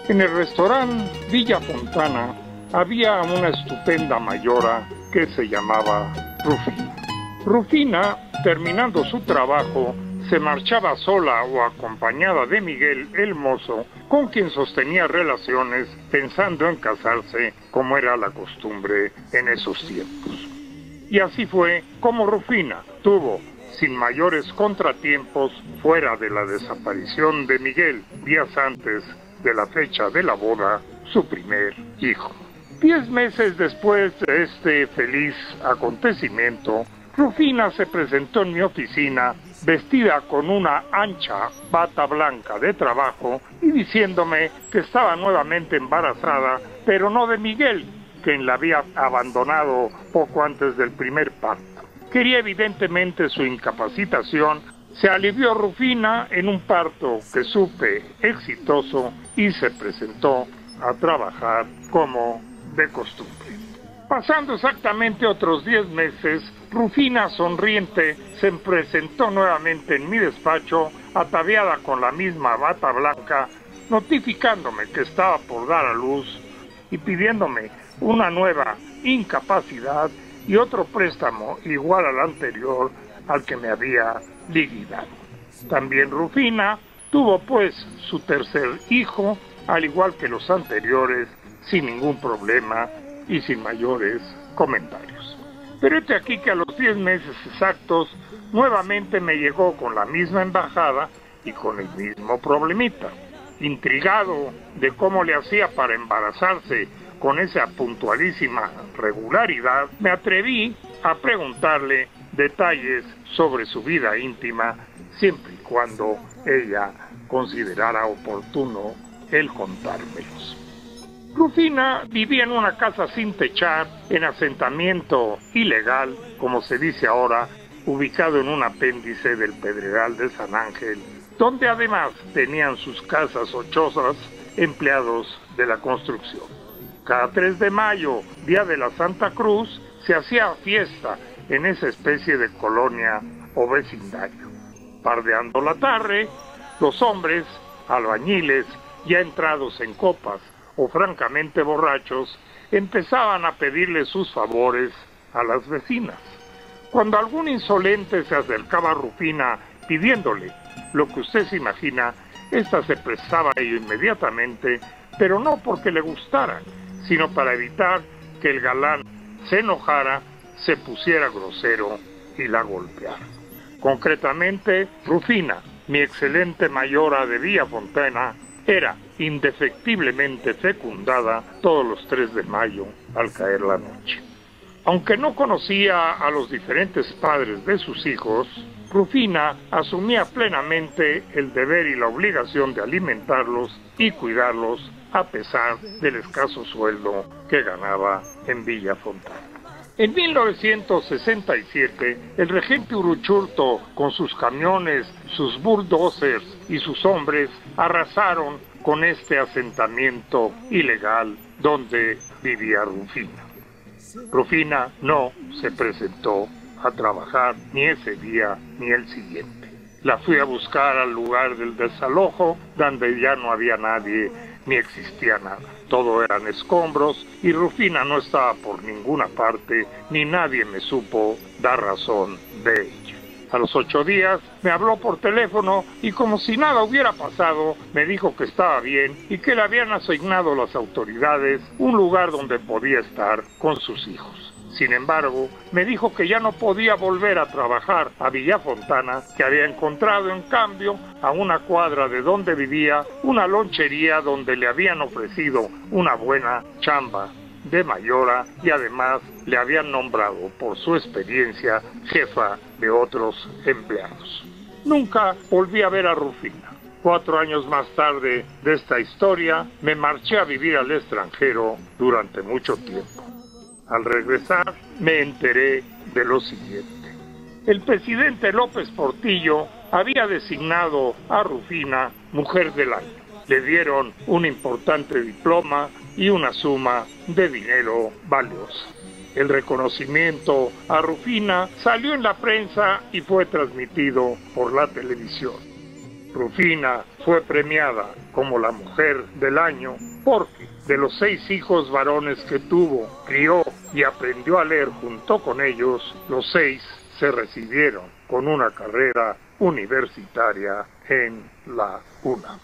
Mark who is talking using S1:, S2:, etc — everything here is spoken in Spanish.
S1: En el restaurante Villa Fontana había una estupenda mayora que se llamaba Rufina. Rufina, terminando su trabajo, se marchaba sola o acompañada de Miguel el mozo, con quien sostenía relaciones pensando en casarse, como era la costumbre en esos tiempos. Y así fue como Rufina tuvo, sin mayores contratiempos, fuera de la desaparición de Miguel días antes de la fecha de la boda, su primer hijo. 10 meses después de este feliz acontecimiento, Rufina se presentó en mi oficina vestida con una ancha bata blanca de trabajo y diciéndome que estaba nuevamente embarazada, pero no de Miguel, quien la había abandonado poco antes del primer parto. Quería evidentemente su incapacitación. Se alivió Rufina en un parto que supe exitoso y se presentó a trabajar como de costumbre. Pasando exactamente otros 10 meses, Rufina, sonriente, se presentó nuevamente en mi despacho, ataviada con la misma bata blanca, notificándome que estaba por dar a luz y pidiéndome una nueva incapacidad y otro préstamo igual al anterior al que me había liquidado. También Rufina tuvo pues su tercer hijo, al igual que los anteriores, sin ningún problema y sin mayores comentarios. Pero este aquí que a los 10 meses exactos nuevamente me llegó con la misma embajada y con el mismo problemita. Intrigado de cómo le hacía para embarazarse con esa puntualísima regularidad, me atreví a preguntarle detalles sobre su vida íntima, siempre y cuando ella considerara oportuno el contármelos. Rufina vivía en una casa sin techar, en asentamiento ilegal, como se dice ahora, ubicado en un apéndice del Pedregal de San Ángel, donde además tenían sus casas o chozas empleados de la construcción. Cada 3 de mayo, día de la Santa Cruz, se hacía fiesta en esa especie de colonia o vecindario. Pardeando la tarde, los hombres, albañiles, ya entrados en copas o francamente borrachos, empezaban a pedirle sus favores a las vecinas. Cuando algún insolente se acercaba a Rufina pidiéndole lo que usted se imagina, ésta se prestaba a ello inmediatamente, pero no porque le gustara, sino para evitar que el galán se enojara, se pusiera grosero y la golpeara. Concretamente, Rufina, mi excelente mayora de Villa Fontana, era indefectiblemente fecundada todos los 3 de mayo al caer la noche. Aunque no conocía a los diferentes padres de sus hijos, Rufina asumía plenamente el deber y la obligación de alimentarlos y cuidarlos a pesar del escaso sueldo que ganaba en Villa Fontana. En 1967, el regente Uruchurtu, con sus camiones, sus bulldozers y sus hombres, arrasaron con este asentamiento ilegal donde vivía Rufina. Rufina no se presentó a trabajar ni ese día ni el siguiente. La fui a buscar al lugar del desalojo, donde ya no había nadie ni existía nada. Todo eran escombros y Rufina no estaba por ninguna parte, ni nadie me supo dar razón de ella. A los 8 días me habló por teléfono y como si nada hubiera pasado, me dijo que estaba bien y que le habían asignado las autoridades un lugar donde podía estar con sus hijos. Sin embargo, me dijo que ya no podía volver a trabajar a Villa Fontana, que había encontrado en cambio a una cuadra de donde vivía una lonchería donde le habían ofrecido una buena chamba de mayora y además le habían nombrado por su experiencia jefa de otros empleados. Nunca volví a ver a Rufina. 4 años más tarde de esta historia, me marché a vivir al extranjero durante mucho tiempo. Al regresar, me enteré de lo siguiente. El presidente López Portillo había designado a Rufina Mujer del Año. Le dieron un importante diploma y una suma de dinero valiosa. El reconocimiento a Rufina salió en la prensa y fue transmitido por la televisión. Rufina fue premiada como la mujer del año porque de los 6 hijos varones que tuvo, crió y aprendió a leer junto con ellos, los 6 se recibieron con una carrera universitaria en la UNAM.